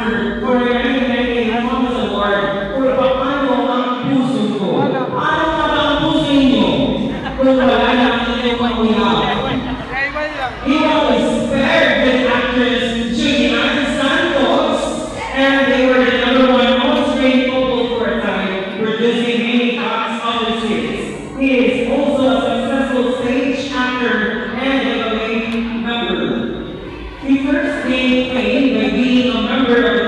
actor for 1998 Thomas Award for paano ang puso ko. Ano na ba ang puso ninyo? Kung wala na ang inyong pangunaw. He was paired with actress Juliana Santos, and they were the #1 on-screen couple for a time, producing many box office hits. He is also a successful stage actor and a community member. He first gained fame by being a member of